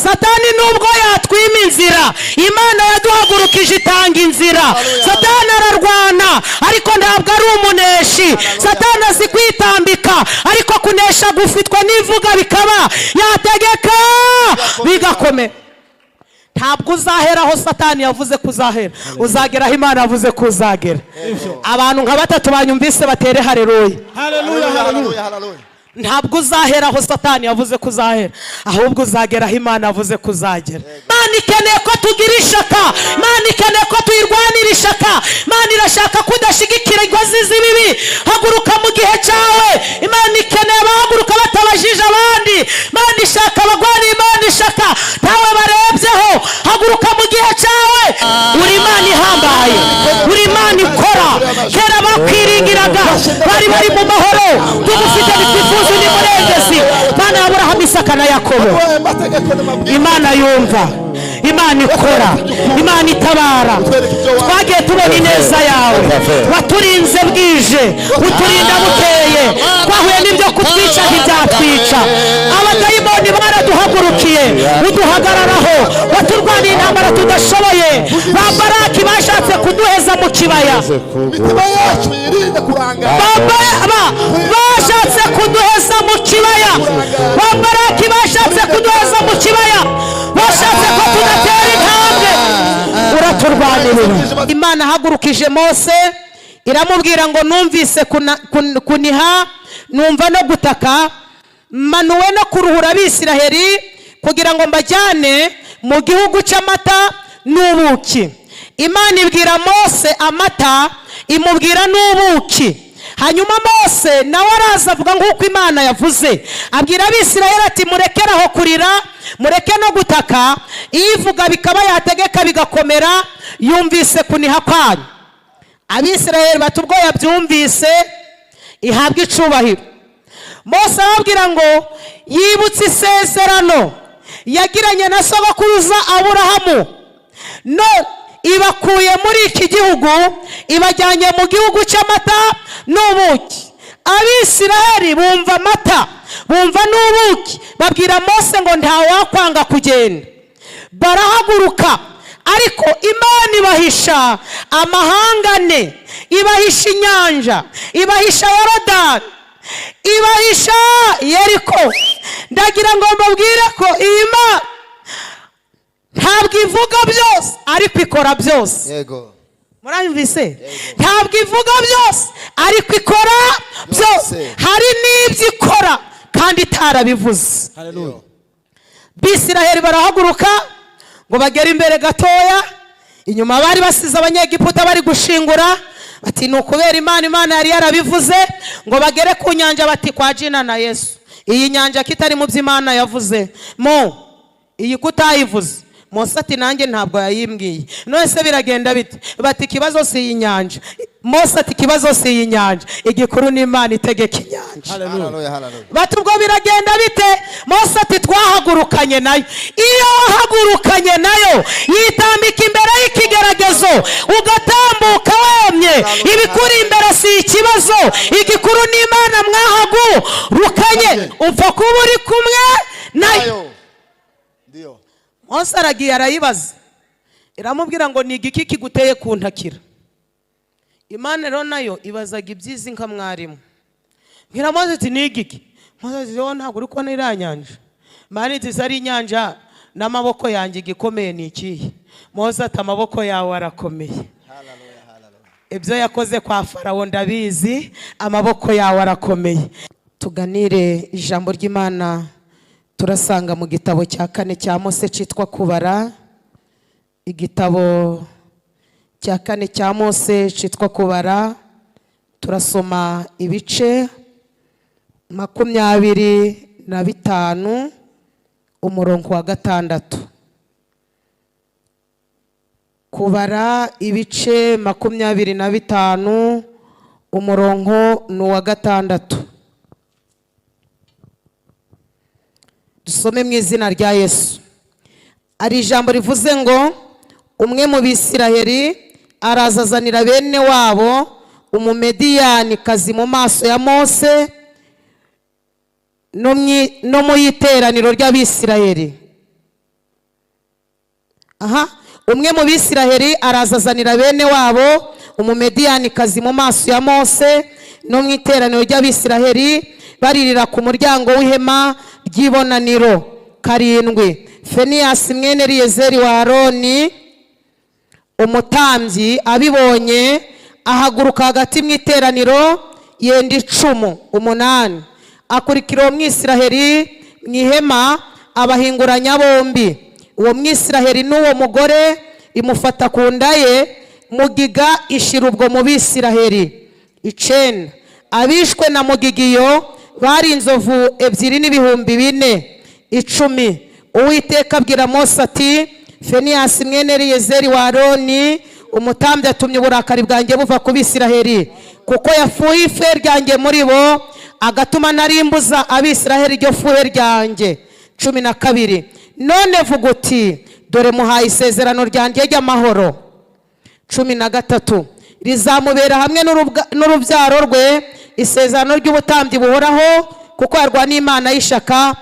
Satani nubwo yatwima inzira, Imana yaduhagurukije itanga inzira. Satani ararwana ariko ntabwo ari umuneshi. Satani azi kwitambika ariko kunesha gufitwa n'ivuga bikaba yategeka bigakomera. Ntabwo uzahera aho Satani yavuze kuzahera, uzagera aho Imana yavuze kuzagera. Abantu nka batatu banyumvise batere haleluya. Haleluya, haleluya, haleluya. Ntabwo uzahera aho Satani yavuze kuzahera, ahubwo uzagera aho Imana yavuze kuzagera. Imana ikeneye ko tugira ishaka, Imana ikeneye ko tuyirwanira ishaka. Imana irashaka kudashigikira ingozi z'ibibi. Haguruka mu gihe cyawe. Imana ikeneye abahaguruka batabajije abandi. Imana ishaka abagwani, Imana ishaka ntawe barebyeho. Haguruka mu gihe cyawe. Uri Imana ihambaye, uri Imana ikora. Kera bakwiringiraga bari mu mahoro, tugufite bitifuza ni murengezi. Imana Aburahamu, Isaka na Yakobo. Imana yumva, Imana ikora, Imana itabara. Twagiye tubona ineza yawe, waturinze bwije, uturinda bukeye. Twahuye n'ibyo kutwica ntibyatwica. Abadayimoni baraduhagurukiye, uduhagararaho. Waturwaniye intambara tudashoboye. Ba Baraki bashatse kuduheza mu kibaya, Imitima yacu yirinde kurangara. bashatse kuduheza mu kibaya. Ba Baraki bashatse kuduheza mu kibaya, bashatse ko tudatera intambwe. Uraturwanirira. Imana hagurukije Mose iramubwira ngo numvise kuniha, numva no gutaka, manuwe no kuruhura Abisiraheli kugira ngo mbajyane mu gihugu cy'amata n'ubuki. Imana ibwira Mose amata, imubwira n'ubuki. Hanyuma Mose nawe araza avuga nk'uko Imana yavuze, abwira Abisiraheli ati murekeraho kurira, mureke no gutaka. Ivuga bikaba yategeka bigakomera. Yumvise kuniha kwanyu. Abisiraheli bati ubwo yabyumvise ihabwa icubahiro. Mose arababwira ngo yibutse isezerano yagiranye na sogokuruza Aburahamu, none ibakuye muri iki gihugu ibajyanye mu gihugu cy'amata n'ubuki. Abisiraheli bumva amata, bumva n'ubuki, babwira Mose ngo nta wakwanga kugenda. Barahaguruka, ariko Imana ibahisha amahanga ane, ibahisha inyanja, ibahisha Yorodani, ibahisha Yeriko. Ndagira ngo mbabwire ko iyi Imana ntabwo ivuga byose ariko ikora byose. Yego. Muranyumvise? Ntabwo ivuga byose ariko ikora byose. Hari n'ibyo ikora kandi itarabivuze. Haleluya. Bisiraheli barahaguruka ngo bagere imbere gatoya. Inyuma bari basize Abanyegiputa bari gushingura. Bati ni ukubera Imana yari yarabivuze ngo bagere ku nyanja. Bati kwa Jina na Yesu, iyi nyanja kitari mu by'Imana yavuze, iyi kutayivuze. Mose ati nanjye ntabwo yayimbwiye. None se biragenda bite? Bati ikibazo si iyi nyanja. Mose ati ikibazo si iyi nyanja, igikuru ni Imana itegeka inyanja. Haleluya, haleluya. Bati ubwo biragenda bite? Mose ati twahagurukanye nayo. Iyo wahagurukanye nayo yitambika imbere y'ikigeragezo ugatambuka wemye, ibikuri imbere si ikibazo, igikuru ni Imana mwahagurukanye. Upfa kuba uri kumwe nayo. Ndio. Mose aragiye arayibaza, iramubwira ngo ni igiki kiguteye kuntakira. Imana rero nayo ibazaga ibyizi nka mwarimu. Ngira Mose ati ni igiki? Mose ati ntabwo uri kubona iriya nyanja? Imana iti ari inyanja n'amaboko yanjye igikomeye ni ikihe? Mose ati amaboko yawe arakomeye. Haleluya, haleluya. Ibyo yakoze kwa Farawo ndabizi, amaboko yawe arakomeye. Tuganire ijambo ry'Imana turasanga mu gitabo cya 4 cya Mose cyitwa Kubara. Igitabo cya 4 cya Mose cyitwa Kubara, turasoma ibice 25 umurongo wa 6. Kubara ibice 25 umurongo wa 6. Dusome mu izina rya Yesu. Ari ijambo rivuze ngo umwe mu Bisiraheli arazazanira bene wabo umumediyani kazi mu maso ya Mose no mu iteraniro ry'Abisiraheli. umwe mu Bisiraheli arazazanira bene wabo umumediyanikazi mu maso ya Mose no mu iteraniro ry'Abisiraheli baririra ku muryango w'ihema ry'ibonaniro. 7. Feniyasi mwene Eliyezeri wa Aroni umutambyi abibonye ahaguruka hagati mu iteraniro yenda icumu. 8. Akurikira uwo Mwisiraheli mu ihema abahinguranya bombi. Uwo Mwisiraheli n'uwo mugore imufata ku nda ye, mugiga ishira ubwo mu Bisiraheli. 9. Abishwe na mugigiyo bari inzovu 2 n'ibihumbi 4. 10. Uwiteka abwira Mose ati, Feniyasi mwene Eliyezeri wa Aroni umutambyi atumye uburakari bwanjye buva ku Bisiraheli, kuko yafuye ife ryanjye muri bo, agatuma narimbuza Abisiraheli iryo fuhe ryanjye. 12. None vuga uti, dore muhaye isezerano ryanjye ry'amahoro. 13. Rizamubera hamwe n'urubyaro rwe isezerano ry'ubutambyi buhoraho, kuko yarwana n'Imana y'ishaka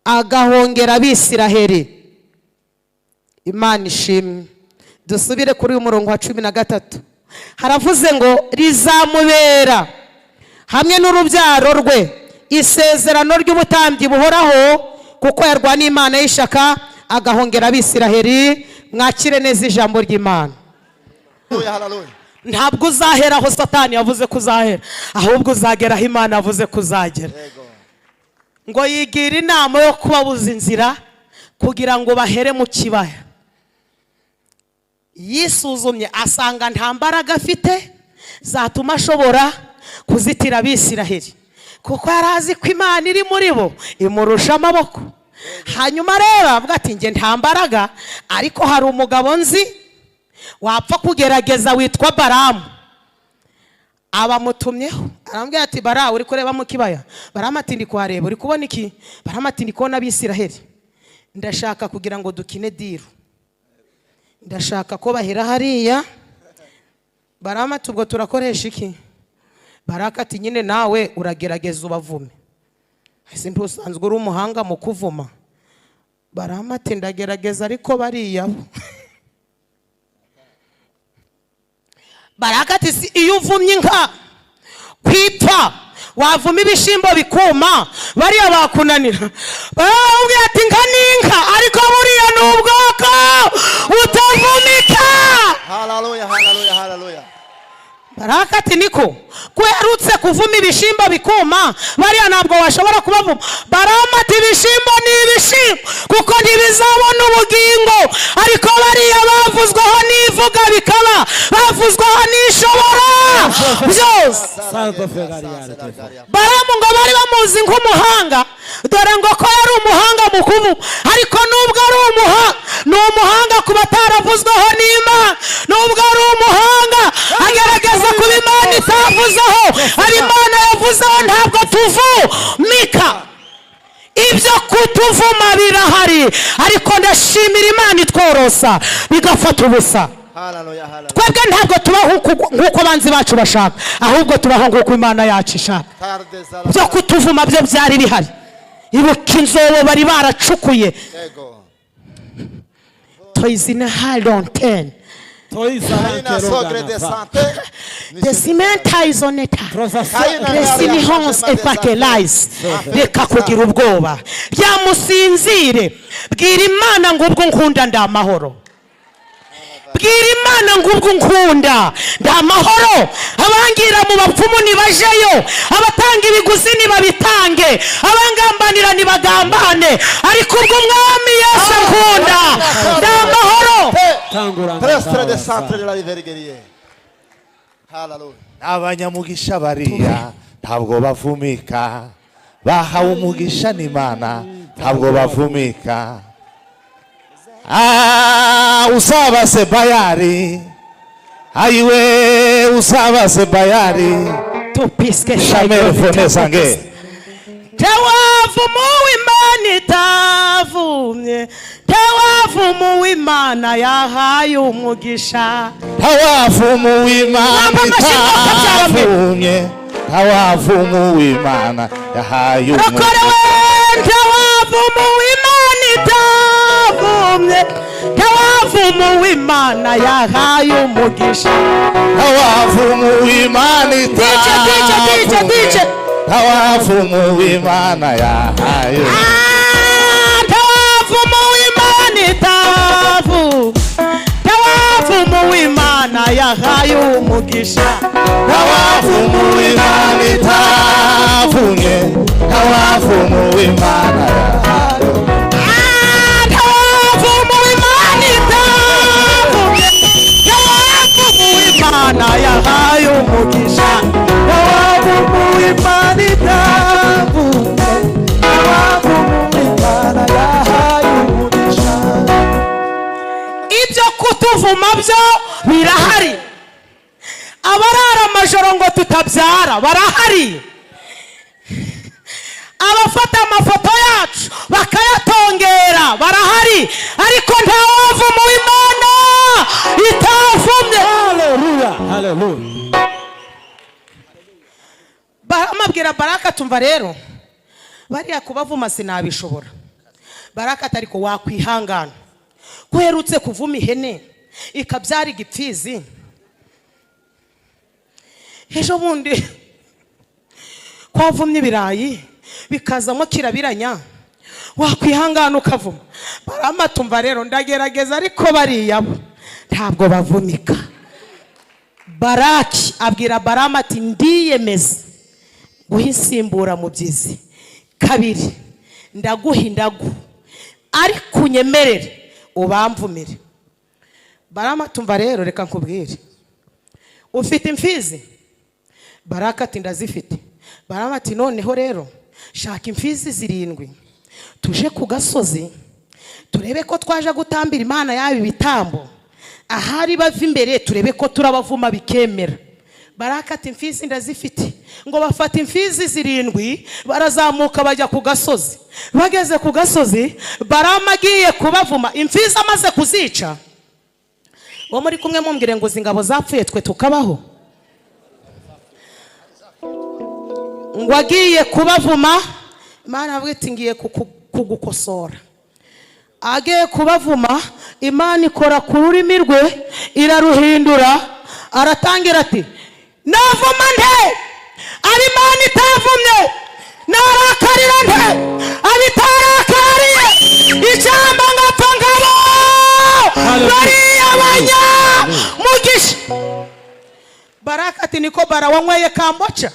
agahongera Abisiraheli. Imana ishimwe. Dusubire kuri uyu murongo wa 13. Haravuze ngo rizamubera hamwe n'urubyaro rwe isezerano ry'ubutambyi buhoraho, kuko yarwana n'Imana y'ishaka agahongera Abisiraheli. Mwakire neza ijambo ry'Imana. Ntabwo uzahera aho Satani yavuze kuzahera, ahubwo uzagera aho Imana yavuze kuzagera. Ngo yigira inama yo kubabuza inzira kugira ngo bahere mu kibaya. Yisuzumye asanga nta mbaraga afite zatuma ashobora kuzitira Abisiraheli, kuko yarazi ko Imana iri muri bo imurusha amaboko. Hanyuma rero avuga ati, nge nta mbaraga, ariko hari umugabo nzi wapfa kugerageza witwa Baramu. Abamutumyeho arambwira ati, Bara uri kureba mu kibaya? Baramu ati, ndi kuhareba. Uri kubona iki? Baramu ati, ndi kubona Abisiraheli. Ndashaka kugira ngo dukine diru, ndashaka ko bahera hariya. Baramu ati, ubwo turakoresha iki? Baraka ati, nyine nawe uragerageza ubavume. Ese ntusanzwe uri umuhanga mu kuvuma? Baramu ati, ndagerageza ariko bariya. Baraka ati, si iyo uvumye inka kwipfa wavuma ibishimbo bikuma, bariya bakunanira. Barambwira ati, inka n'inka, ariko buriya ni ubwoko butavumika. Haleluya, haleluya, haleluya. Baraka ati, niko kwerutse kuvuma ibishimbo bikuma, bariya ntabwo washobora kubavuma. Baramu ati, ibishimbo ni ibishimbo, kuko ntibizabona ubugingo, ariko bariya bavuzweho n'ivuga bikaba, bavuzweho n'ishobora byose. Baramu ngo bari bamuzi nk'umuhanga, dore ngo ko yari umuhanga mu kuvuga, ariko nubwo ari umuhanga, ni umuhanga ku bataravuzweho n'Imana. Nubwo ari umuhanga agerageza kuba Imana itavuzeho, ari Imana yavuzeho ntabwo tuvumika. Ibyo kutuvuma birahari, ariko ndashimira Imana itworosa bigafata ubusa. Twebwe ntabwo tubaho nk'uko abanzi bacu bashaka, ahubwo tubaho nk'uko Imana yacu ishaka. Byo kutuvuma byo byari bihari. Ibuka inzobo bari baracukuye. Toizine halonten. Desimentaizoneta resinihons epakelize. Reka kugira ubwoba, byamusinzire. Bwira Imana ngo ubwo nkunda ndamahoro. Bwira Imana ngo ubwo nkunda ndamahoro. Abangira mu bapfumu nibajeyo, abatanga ibiguzi nibabitange, abangambanira nibagambane, ariko ubwo Umwami Yesu nkunda ndamahoro. Abanyamugisha bariya ntabwo bavumika, bahawe umugisha n'Imana ntabwo bavumika. Usabase Bayari, ayiwe usabase Bayari, tupiske shamere fone sange. Tawavumu w'Imana itavumye, tawavumu w'Imana yahaye umugisha. Tawavumu w'Imana itavumye, tawavumu w'Imana yahaye umugisha. Tawavumu w'Imana itavumye, w'Imana yahaye umugisha. Ntawavumu w'Imana itavumye. Ntawavumu w'Imana yahaye. Ntawavumu w'Imana itavumye. Ntawavumu w'Imana yahaye umugisha. Ntawavumu w'Imana itavumye. Ntawavumu w'Imana yahaye. Ntawavumu w'Imana itavumye. Ntawavumu w'Imana yahaye umugisha. Ntawavumu w'Imana itavumye. Ntawavumu w'Imana yahaye umugisha. Ibyo kutuvuma byo birahari. Abarara amajoro ngo tutabyara barahari. Abafata amafoto yacu bakayatongera barahari. Ariko nta wavumu w'Imana itavumye. Haleluya, haleluya. Amabwira Baraka tumva rero bariya kubavuma sinabishobora. Baraka atariko wakwihangana. Kuherutse kuvuma ihene ikabyara igipfizi. Ejo bundi kwavumye ibirayi bikazamo kirabiranya. Wakwihangana ukavuma. Barama tumva rero ndagerageza ariko bariya ntabwo bavumika. Baraki abwira Barama ati ndiyemeza guhisimbura mu byizi. Kabiri ndaguhindagu ariko unyemerere ubamvumire. Barama tumva rero reka nkubwire. Ufite imfizi? Baraka ati ndazifite. Barama ati noneho rero shaka imfizi 7 tuje ku gasozi turebe ko twaje gutambira Imana yabi bitambo. Ahari bava imbere turebe ko turabavuma bikemera. Baraka ati imfizi ndazifite. Ngo bafata imfizi 7 barazamuka bajya ku gasozi. Bageze ku gasozi Barama agiye kubavuma. Imfizi amaze kuzica, wo muri kumwe mumbwire ngo zingabo zapfuye twe tukabaho. Ngo agiye kubavuma, Imana avuga iti ngiye kugukosora. Agiye kubavuma, Imana ikora ku rurimi rwe iraruhindura. Aratangira ati navuma nte Imana itavumye, narakarira nte abitarakariye icyamba ngapfa ngabo bari abanya mugisha. Baraka ati niko bara wanyweye kamboca.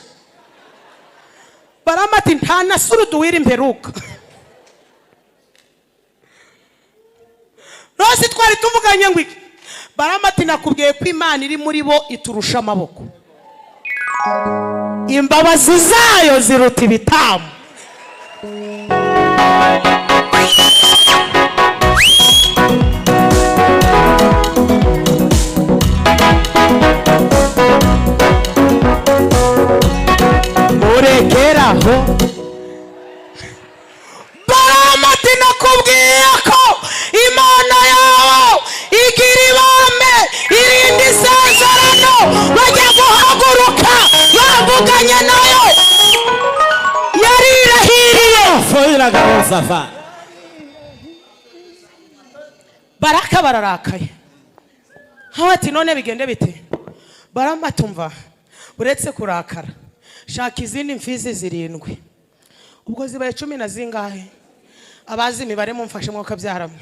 Barama ati nta nasurudu wiri mperuka. Rose twari tuvuganye ngo Barama ati nakubwiye ko Imana iri muri bo iturusha amaboko. Imbabazi zayo ziruta ibitamu. Murekeraho. Barama ati nakubwiye ko Imana yawe igira ibambe irindi isezerano. Bajya guhaguruka bavuganye nayo yarirahiriye. Baraka bararakaye. Hawa ati none bigende bite? Barama tumva uretse kurakara shaka izindi mfizi 7. Ubwo zibaye 10 na zingahe? Abazi imibare mumfashe mwuka byaramwe.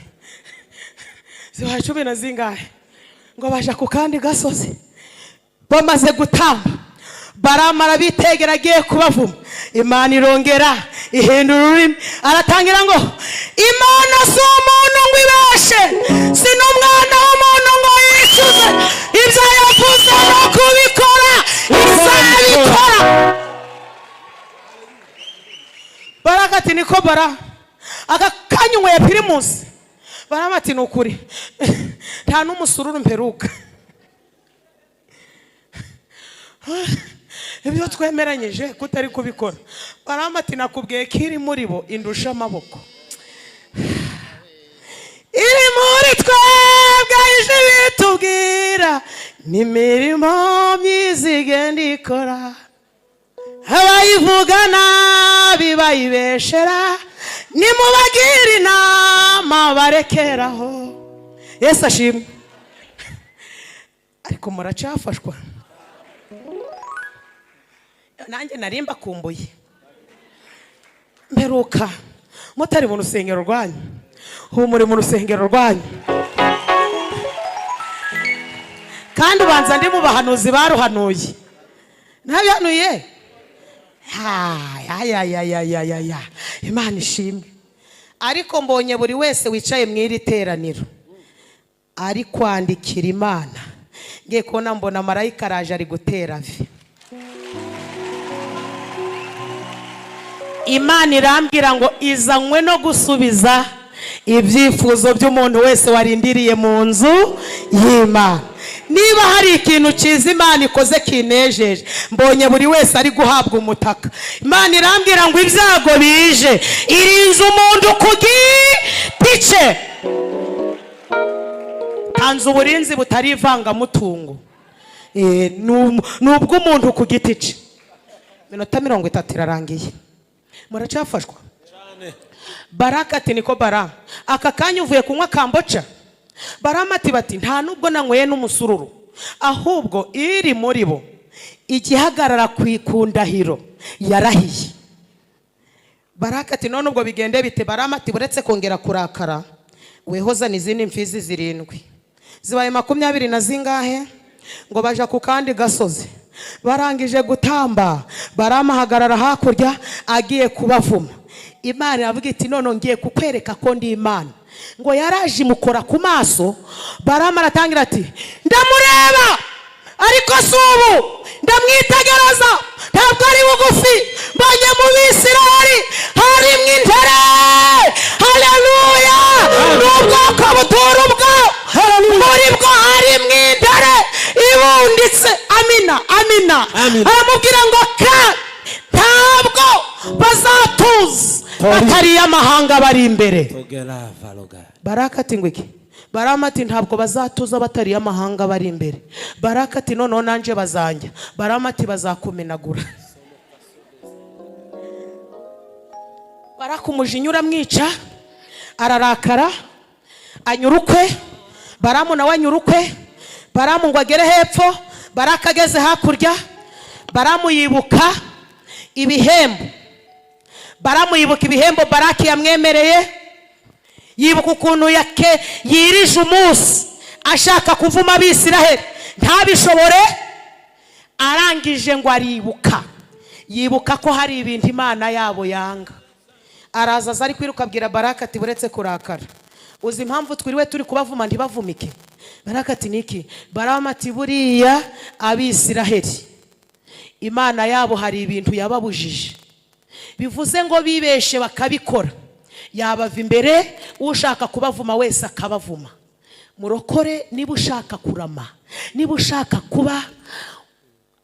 Zibaye 10 na zingahe? Ngo baje ku kandi gasozi. Bamaze gutamba Barama arabitegera agiye kubavuma. Imana irongera ihindura ururimi. Aratangira ngo Imana si umuntu ngo ibeshe, si n'umwana w'umuntu ngo yicuze. Ibyo yavuze no kubikora izabikora. Baraka ati niko bara akakanywe ya Primus. Barama ati nukuri nta n'umusururu mperuka. Ibyo twemeranyije kutari kubikora. Barama ati nakubwiye ko iri muri bo indusha amaboko. Iri muri twebwe ije bitubwira n'imirimo myiza igenda ikora. Abayivuga nabi bayibeshera nimubagire inama barekeraho. Yesu ashimwe. ariko muracafashwa. Nanjye narimba kumbuye mperuka mutari mu rusengero rwanyu, humure mu rusengero rwanyu, kandi ubanza ndi mu bahanuzi baruhanuye. Ntabihanuye? Ya Imana ishimwe. Ariko mbonye buri wese wicaye mu iri teraniro ari kwandikira Imana. Ngiye kubona mbona marayika araje ari gutera vi. Imana irambwira ngo izanywe no gusubiza ibyifuzo by'umuntu wese warindiriye mu nzu y'Imana. Niba hari ikintu cyiza Imana ikoze kinejeje, mbonye buri wese ari guhabwa umutaka. Imana irambwira ngo ibyago bije irinze umuntu ku giti cye. Tanze uburinzi butari ivangamutungo. Nubwo umuntu ku giti cye. Minota 30 irarangiye. Muracafashwa? Baraka ati niko bara, aka kanya uvuye kunywa kamboca? Barama ati bati nta nubwo nanyweye n'umusururu, ahubwo iri muri bo igihagarara kwikundahiro yarahiye. Baraka ati none ubwo bigende bite? Barama ati buretse kongera kurakara wehoza n'izindi mfizi 7 zibaye 20 na zingahe ngo baja ku kandi gasozi. Barangije gutamba Barama hagarara hakurya agiye kubavuma. Imana iravuga iti none ngiye kukwereka ko ndi Imana. Ngo yaraje mukora ku maso. Barama aratangira ati ndamureba ariko subu ndamwitegereza ntabwo ari bugufi. Mbonye mu Bisirayeli harimo intere. Haleluya! N'ubwoko butura ubwo muri bwo harimo intere ibunditse. Amina, amina. Aramubwira ngo ntabwo bazatuza batari amahanga bari imbere. Baraka ati ngwiki? Barama ati ntabwo bazatuza batari amahanga bari imbere. Baraka ati none nanje bazanja. Barama ati bazakumenagura. Baraka umujinyura mwica ararakara anyurukwe. Baramu nawe anyurukwe. Baramu ngo agere hepfo. Baraka ageze hakurya. Baramu yibuka ibihembo. Baramu yibuka ibihembo Baraki yamwemereye. Yibuka ukuntu yirije umunsi ashaka kuvuma Abisiraheli ntabishobore. Arangije ngo aribuka, yibuka ko hari ibintu Imana yabo yanga. Araza ari kwiruka abwira Baraka ati buretse kurakara, uzi impamvu twiriwe turi kubavuma ntibavumike? Baraka ati niki? Barama ati buriya Abisiraheli Imana yabo hari ibintu yababujije, bivuze ngo bibeshe bakabikora yabava imbere, ushaka kubavuma wese akabavuma. Murokore niba ushaka kurama, niba ushaka kuba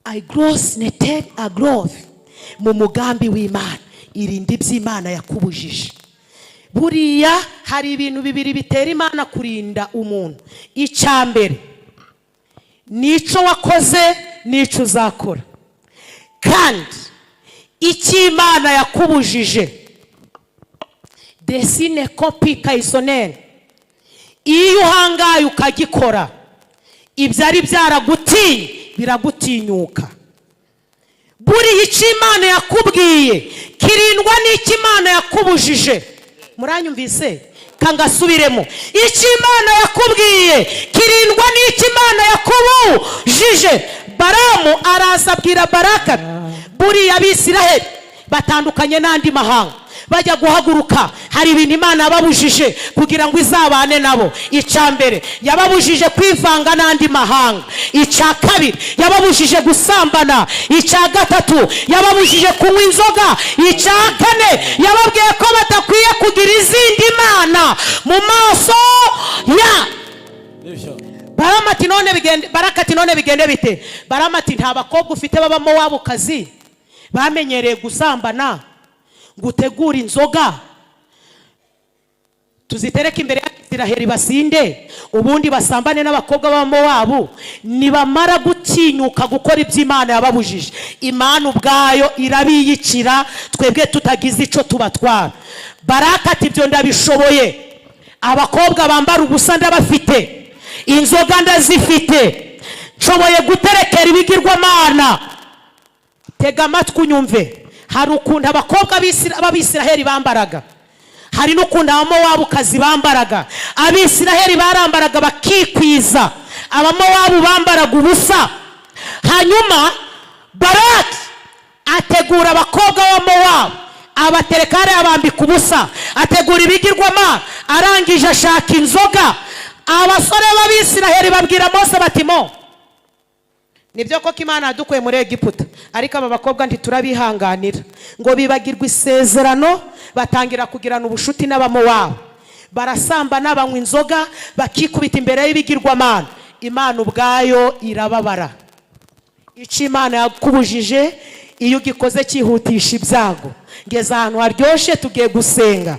I gross neted a growth mu mugambi w'Imana, irinde iby'Imana yakubujije. Buriya hari ibintu bibiri bitera Imana kurinda umuntu. Icyambere nico wakoze nico uzakora, kandi icy'Imana yakubujije desine kopi kayisonene. Iyo uhangaye ukagikora ibyari byaragutinye biragutinyuka. Buriya icy'Imana yakubwiye kirindwa n'icy'Imana yakubujije. Muranyumvise? Kangasubiremo. Icy'Imana yakubwiye kirindwa n'icy'Imana yakubujije. Baramu araza abwira Baraka buriya Abisiraheli batandukanye n'andi mahanga, bajya guhaguruka hari ibintu Imana yababujije kugira ngo izabane nabo. Icyambere yababujije kwivanga n'andi mahanga. Icya kabiri yababujije gusambana. Icya gatatu yababujije kunywa inzoga. Icya kane yababwiye ko batakwiye kugira izindi mana mu maso ya Barama ati none bigende. Baraka ati none bigende bite? Barama ati nta bakobwa ufite babamo wabo kazi bamenyereye gusambana, gutegura inzoga tuzitereka imbere y'Abisiraheli basinde, ubundi basambane n'abakobwa babamo wabo. Nibamara gutinyuka gukora iby'Imana yababujije, Imana ubwayo irabiyicira, twebwe tutagize ico tubatwara. Baraka ati byo ndabishoboye. Abakobwa bambara ubusa ndabafite, inzoga ndazifite, nshoboye guterekera ibigirwamana. Tega amatwi unyumve. Hari ukuntu abakobwa b'Abisiraheli bambaraga, hari n'ukuntu abamowabukazi bambaraga. Abisiraheli barambaraga bakikwiza, abamowabu bambaraga ubusa. Hanyuma Baraki ategura abakobwa b'Amowabu, abatereka hariya abambika ubusa, ategura ibigirwamana, arangije ashaka inzoga. Abasore b'Abisiraheli babwira Mose bati, Mo, nibyo koko Imana yadukuye muri Egiputa, ariko aba bakobwa ntiturabihanganira. Ngo bibagirwa isezerano, batangira kugirana ubushuti n'Abamowabu, barasamba n'abanywa inzoga, bakikubita imbere y'ibigirwamana. Imana ubwayo irababara. Icyo Imana yakubujije iyo ugikoze cyihutisha ibyago. Ngeze ahantu haryoshye tugiye gusenga.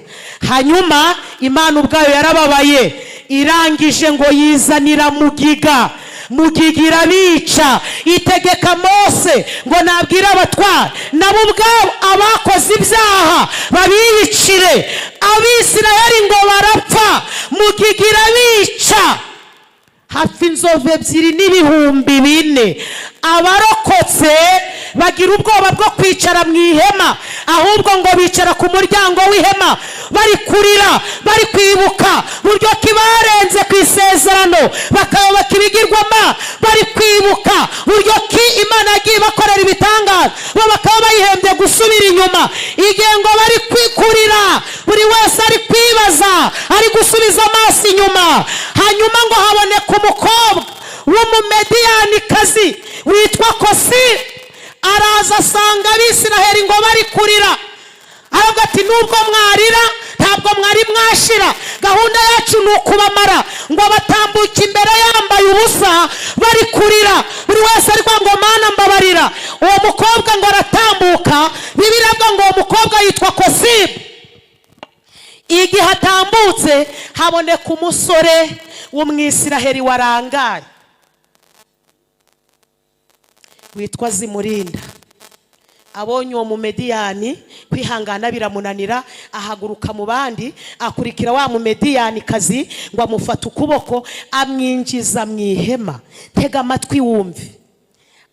Hanyuma Imana ubwayo yarababaye, irangije ngo yizanira mugiga. Mugiga irabica, itegeka Mose ngo nabwire abatware nabo ubwabo abakoze ibyaha babiyicire. Abisiraheli ngo barapfa, mugiga irabica. Hafi inzovu 2 n'ibihumbi 4. Abarokotse bagira ubwoba bwo kwicara mu ihema, ahubwo ngo bicara ku muryango w'ihema bari kurira, bari kwibuka buryo kibarenze ku isezerano, bakayobaka ibigirwamana bari kwibuka buryo ki Imana yagiye bakorera ibitangaza, bo bakaba bayihembye gusubira inyuma. Igihe ngo bari kwikurira, buri wese ari kwibaza, ari gusubiza amaso inyuma. Hanyuma ngo haboneka umukobwa w'Umumediyanikazi witwa Kosiri, araza asanga Abisiraheli ngo bari kurira. Aravuga ati, nubwo mwarira ntabwo mwari mwashira, gahunda yacu ni ukubamara. Ngo batambuke imbere yambaye ubusa bari kurira, buri wese ari ngo Mana mbabarira. Uwo mukobwa ngo aratambuka, Bibiliya ivuga ngo uwo mukobwa yitwa Kosiri. Igihe atambutse haboneka umusore w'Umwisiraheli warangaye witwa Zimurinda. Abonye uwo Mumediyani, kwihangana biramunanira, ahaguruka mu bandi, akurikira wa Mumediyanikazi ngo amufata ukuboko, amwinjiza mu ihema. Tega amatwi wumve.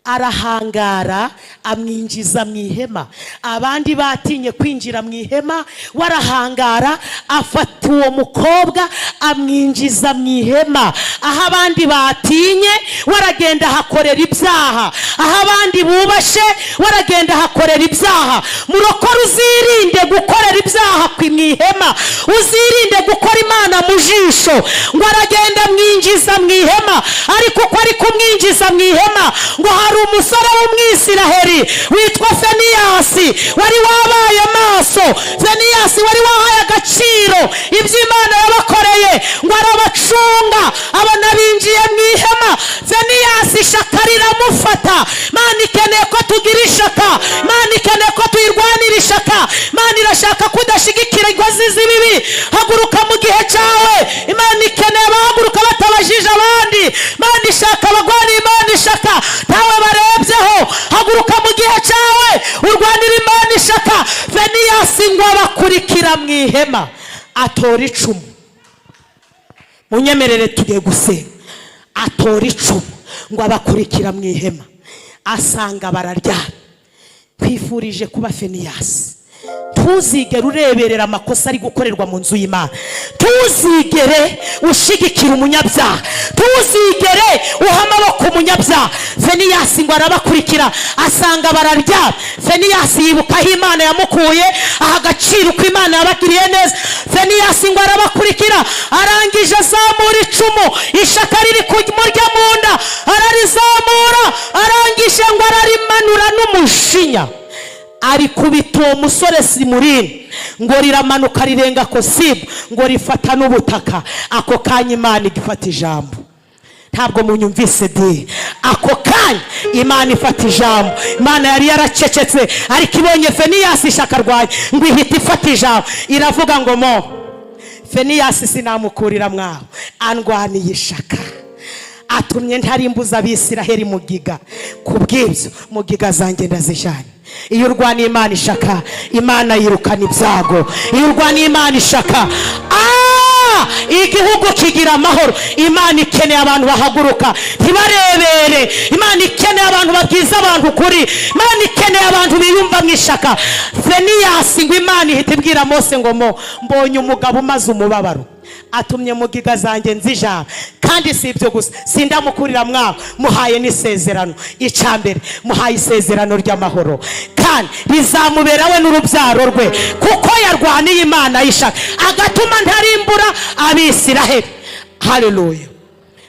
Arahangara, amwinjiza mu ihema. Abandi batinye kwinjira mu ihema, warahangara, afata uwo mukobwa amwinjiza mu ihema. Aho abandi batinye, waragenda hakorera ibyaha. Aho abandi bubashe, waragenda hakorera ibyaha. Murokore uzirinde gukorera ibyaha mu ihema, uzirinde gukora Imana mu jisho. Ngo aragenda amwinjiza mu ihema, ariko uko ari kumwinjiza mu ihema, ngo hari umusore w'Umwisiraheli witwa Feniyasi wari wabaye maso. Feniyasi wari wahaye agaciro ibyo Imana yabakoreye, ngo arabacunga, abona binjiye mu ihema. Feniyasi ishaka riramufata. Imana ikeneye ko tugira ishaka, Imana ikeneye ko tuyirwanira ishaka. Imana irashaka kudashigikira ingozi z'ibibi. Haguruka mu gihe cyawe. Imana ikeneye abahaguruka batabajije abandi. Imana ishaka abagwanira Imana ishaka tawe barebyeho. Haguruka mu gihe cyawe urwanira Imana ishaka. Feniyasi ngo abakurikira mu ihema, atora icumu. Munyemerere tugiye gusenga. Atora icumu ngo abakurikira mu ihema, asanga bararyana. Twifurije kuba Feniyasi. Tuzigere ureberera amakosa ari gukorerwa mu nzu y'Imana. Tuzigere ushigikira umunyabyaha. Tuzigere uha amaboko umunyabyaha. Feniyasi ngo arabakurikira, asanga bararyana. Feniyasi yibuka aho Imana yamukuye, aha agaciro uko Imana yabagiriye neza. Feniyasi ngo arabakurikira, arangije azamura icumu, ishaka riri kumurya mu nda, ararizamura, arangije ngo ararimanura n'umushinya. Ari kubita uwo musore Zimurinda, ngo riramanuka rirenga Kosibu, ngo rifata n'ubutaka. Ako kanya Imana igifata ijambo. Ntabwo munyumvise di. Ako kanya Imana ifata ijambo. Imana yari yaracecetse, ariko ibonye Feniyasi ishaka rwaye, ngo ihita ifata ijambo. Iravuga ngo, Mo, Feniyasi sinamukurira mwaho, andwaniye ishaka. Atumye ntarimbuza Abisiraheli mugiga. Kubw'ibyo mugiga zanjye ndazijanye. Iyo urwaniye Imana ishaka, Imana yirukana ibyago. Iyo urwaniye Imana ishaka, igihugu kigira amahoro. Imana ikeneye abantu bahaguruka ntibarebere. Imana ikeneye abantu babwiza abantu ukuri. Imana ikeneye abantu biyumva mu ishaka. Feniyasi ngo Imana ihita ibwira Mose ngo mbonye umugabo umaze umubabaro, atumye mu giga zanjye nzijana, kandi si ibyo gusa, sindamukurira mwaho, muhaye n'isezerano. Icambere muhaye isezerano ry'amahoro, kandi rizamubera we n'urubyaro rwe, kuko yarwaniye Imana y'ishaka agatuma ntarimbura Abisiraheli. Haleluya,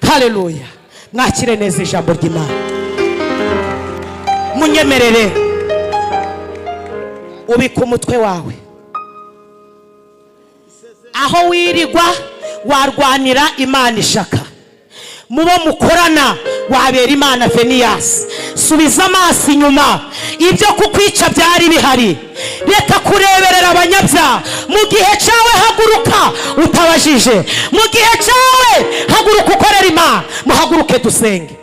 haleluya. Mwakire neza ijambo ry'Imana. Munyemerere ubika umutwe wawe aho wirigwa, warwanira Imana ishaka. Mubo mukorana wabera Imana Feniyasi. Subiza amaso inyuma, ibyo kukwica byari bihari. Reka kureberera abanyabyaha. Mu gihe cyawe haguruka utabajije. Mu gihe cyawe haguruka ukorera Imana. Muhaguruke dusenge.